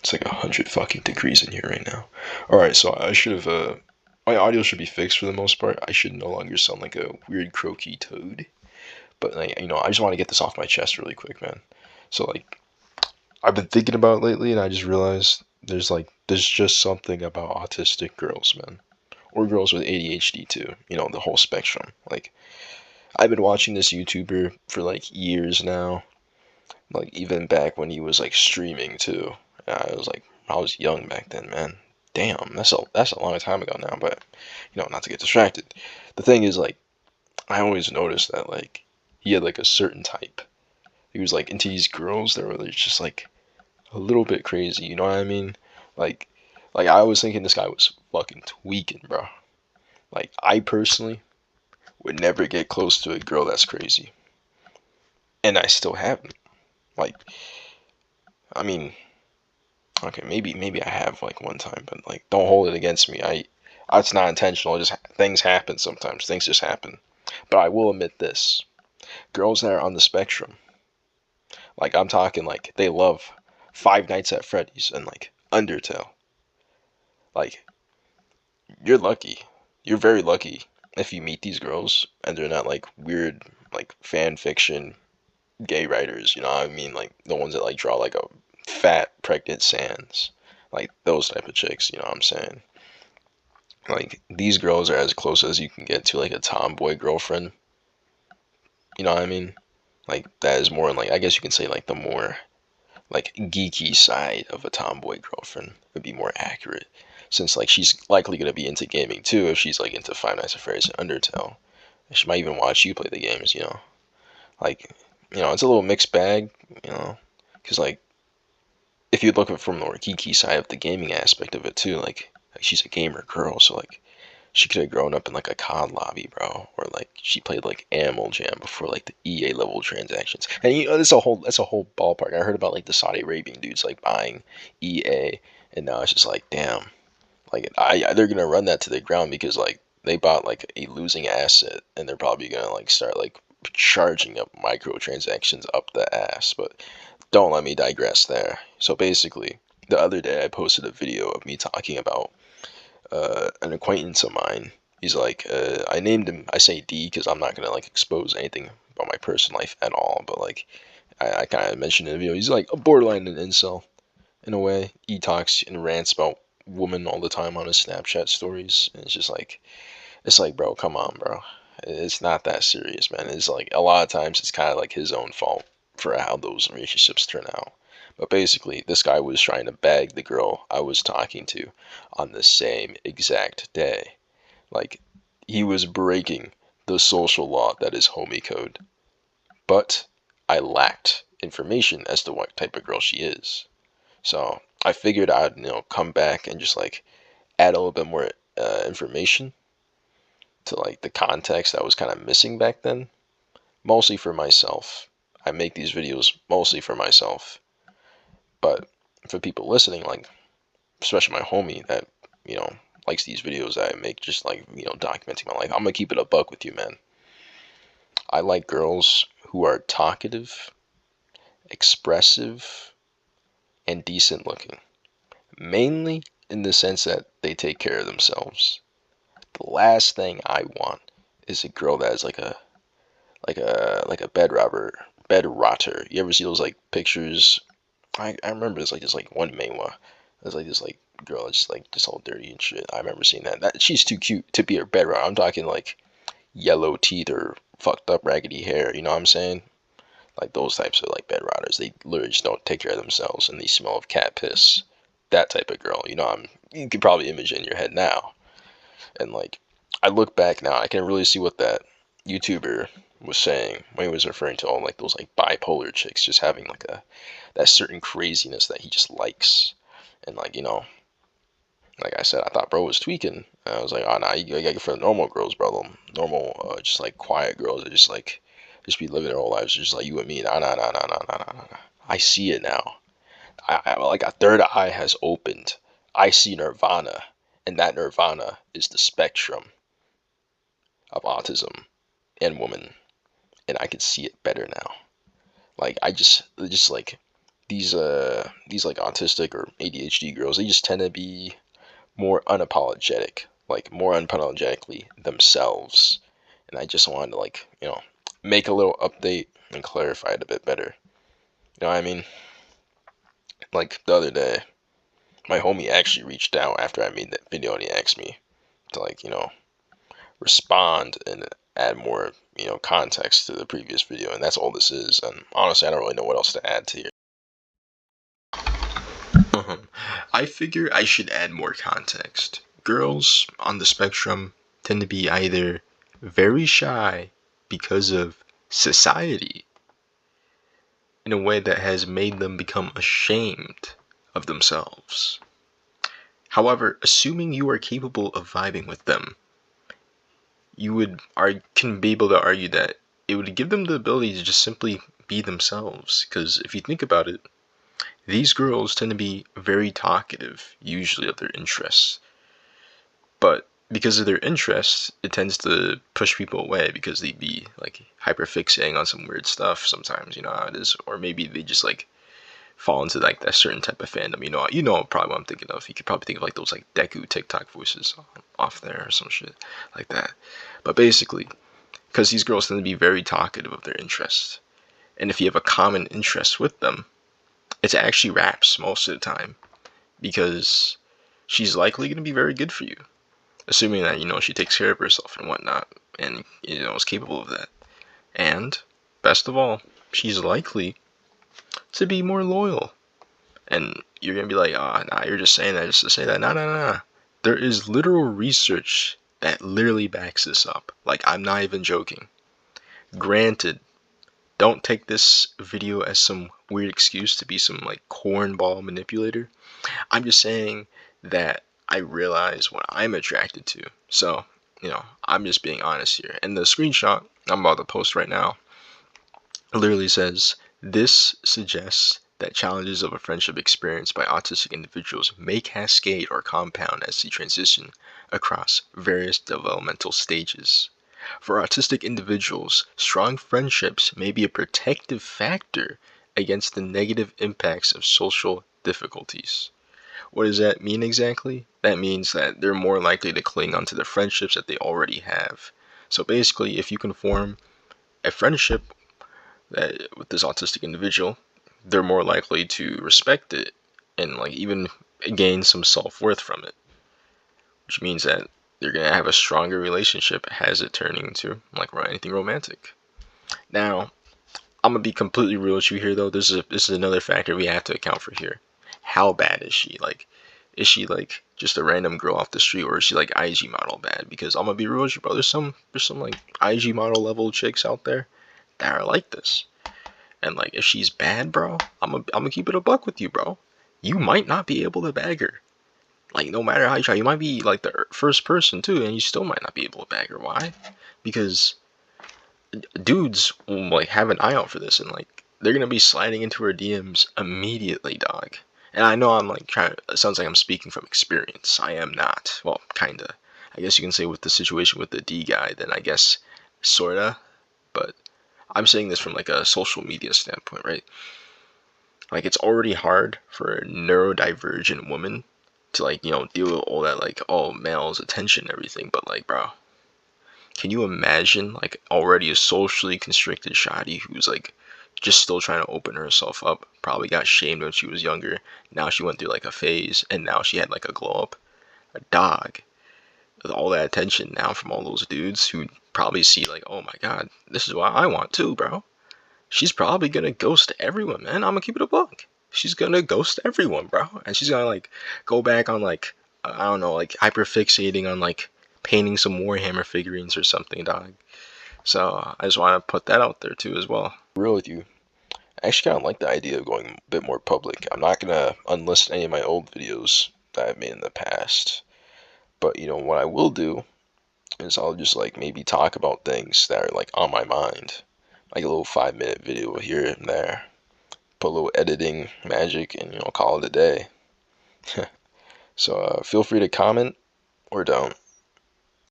It's like 100 fucking degrees in here right now. Alright, so I should have, my audio should be fixed for the most part. I should no longer sound like a weird croaky toad. But, like, I just want to get this off my chest really quick, man. So, like, I've been thinking about it lately, and I just realized there's just something about autistic girls, man. Or girls with ADHD too. The whole spectrum. Like, I've been watching this YouTuber for, like, years now. Like, even back when he was, like, streaming too. I was young back then, man. Damn, that's a long time ago now, but, not to get distracted. The thing is, like, I always noticed that, like, he had, like, a certain type. He was, like, into these girls that were just, like, a little bit crazy, you know what I mean? Like, I was thinking this guy was fucking tweaking, bro. Like, I personally would never get close to a girl that's crazy. And I still haven't. Like, I mean, okay, maybe I have, like, one time, but, like, don't hold it against me. It's not intentional. Just things happen sometimes. Things just happen. But I will admit this: girls that are on the spectrum, like, I'm talking, like, they love Five Nights at Freddy's and, like, Undertale. Like, you're lucky. You're very lucky if you meet these girls and they're not, like, weird, like, fan fiction gay writers, you know what I mean? Like, the ones that, like, draw, like, a fat pregnant Sans, like, those type of chicks, you know what I'm saying? Like, these girls are as close as you can get to, like, a tomboy girlfriend, you know what I mean? Like, that is more, like, I guess you can say, like, the more, like, geeky side of a tomboy girlfriend would be more accurate, since, like, she's likely going to be into gaming too if she's, like, into Five Nights at Freddy's and Undertale. She might even watch you play the games, like, it's a little mixed bag, because, like, if you look at it from the more geeky side of the gaming aspect of it too, like she's a gamer girl, so, like, she could have grown up in, like, a COD lobby, bro, or, like, she played, like, Animal Jam before, like, the EA level transactions, and, that's a whole ballpark. I heard about, like, the Saudi Arabian dudes, like, buying EA, and now it's just like, damn, like, they're gonna run that to the ground because, like, they bought, like, a losing asset, and they're probably gonna, like, start, like, charging up microtransactions up the ass. But don't let me digress there. So basically, the other day I posted a video of me talking about an acquaintance of mine. He's like, I named him. I say D because I'm not gonna, like, expose anything about my personal life at all. But, like, I kind of mentioned in the video, he's like a borderline an incel in a way. He talks and rants about women all the time on his Snapchat stories, and it's like, bro, come on, bro. It's not that serious, man. It's like a lot of times it's kind of like his own fault for how those relationships turn out. But basically, this guy was trying to bag the girl I was talking to on the same exact day. Like, he was breaking the social law that is homie code. But I lacked information as to what type of girl she is. So I figured I'd, come back and just, like, add a little bit more information to, like, the context that was kind of missing back then. Mostly for myself. I make these videos mostly for myself. But for people listening, like, especially my homie that, likes these videos that I make, just, like, documenting my life, I'm gonna keep it a buck with you, man. I like girls who are talkative, expressive, and decent looking. Mainly in the sense that they take care of themselves. The last thing I want is a girl that is like a bed rotter. You ever see those, like, pictures? I remember there's like one Maywa. There's like this, like, girl that's just all dirty and shit. I remember seeing that. She's too cute to be a bed rotter. I'm talking, like, yellow teeth or fucked up raggedy hair. You know what I'm saying? Like, those types of, like, bed rotters. They literally just don't take care of themselves and they smell of cat piss. That type of girl. You could probably imagine in your head now. And, like, I look back now, I can really see what that YouTuber was saying when he was referring to all, like, those, like, bipolar chicks just having, like, that certain craziness that he just likes. And, like, like I said, I thought bro was tweaking. And I was like, oh, nah, you gotta get for the normal girls, bro. Normal, just, like, quiet girls that just be living their whole lives just like you and me. Nah, nah, nah, nah, nah, nah, nah, nah. I see it now. Like, a third eye has opened. I see Nirvana, and that Nirvana is the spectrum of autism and woman, and I can see it better now. Like, I just like, these like autistic or ADHD girls, they just tend to be more unapologetic, like more unapologetically themselves. And I just wanted to like, make a little update and clarify it a bit better. You know what I mean? Like the other day, my homie actually reached out after I made that video and he asked me to like, respond and add more, context to the previous video, and that's all this is. And honestly, I don't really know what else to add to it. I figure I should add more context. Girls on the spectrum tend to be either very shy because of society in a way that has made them become ashamed of themselves. However, assuming you are capable of vibing with them, can be able to argue that it would give them the ability to just simply be themselves. Because if you think about it, these girls tend to be very talkative, usually of their interests. But because of their interests, it tends to push people away because they'd be like hyperfixating on some weird stuff sometimes, you know how it is. Or maybe they just like fall into like that certain type of fandom. You know probably what I'm thinking of. You could probably think of like those like Deku TikTok voices off there or some shit like that. But basically, because these girls tend to be very talkative of their interests, and if you have a common interest with them, it's actually raps most of the time because she's likely going to be very good for you, assuming that she takes care of herself and whatnot, and is capable of that. And best of all, she's likely to be more loyal. And you're gonna be like, nah, you're just saying that just to say that. Nah. There is literal research that literally backs this up. Like, I'm not even joking. Granted, don't take this video as some weird excuse to be some like cornball manipulator. I'm just saying that I realize what I'm attracted to. So, I'm just being honest here. And the screenshot I'm about to post right now literally says, this suggests that challenges of a friendship experienced by autistic individuals may cascade or compound as they transition across various developmental stages. For autistic individuals, strong friendships may be a protective factor against the negative impacts of social difficulties. What does that mean exactly? That means that they're more likely to cling onto the friendships that they already have. So basically, if you can form a friendship with this autistic individual, they're more likely to respect it and like even gain some self-worth from it, which means that they're gonna have a stronger relationship as it turning into like anything romantic. Now, I'm gonna be completely real with you here though. This is another factor we have to account for here. How bad is she? Like, is she like just a random girl off the street, or is she like IG model bad? Because I'm gonna be real with you, bro. There's some like IG model level chicks out there that are like this. And like, if she's bad, bro, I'm gonna keep it a buck with you, bro. You might not be able to bag her. Like, no matter how you try, you might be like the first person too, and you still might not be able to bag her. Why? Because dudes will like have an eye out for this, and like they're gonna be sliding into her DMs immediately, dog. And I know I'm like it sounds like I'm speaking from experience. I am not. Well, kinda. I guess you can say with the situation with the D guy, then I guess sorta. But I'm saying this from like a social media standpoint, right? Like, it's already hard for a neurodivergent woman to like, deal with all that like all males attention and everything. But like, bro, can you imagine like already a socially constricted shoddy who's like just still trying to open herself up, probably got shamed when she was younger, now she went through like a phase, and now she had like a glow up, a dog, with all that attention now from all those dudes who probably see like, oh my god, this is what I want too, bro. She's probably gonna ghost everyone, man. I'm gonna keep it a buck. She's gonna ghost everyone, bro. And she's gonna like go back on like, I don't know, like hyperfixating on like painting some Warhammer figurines or something, dog. So I just want to put that out there too as well. Real with you. I actually kind of like the idea of going a bit more public. I'm not gonna unlist any of my old videos that I've made in the past, but what I will do is I'll just like maybe talk about things that are like on my mind, like a little 5-minute video here and there, put a little editing magic, and call it a day. So feel free to comment or don't.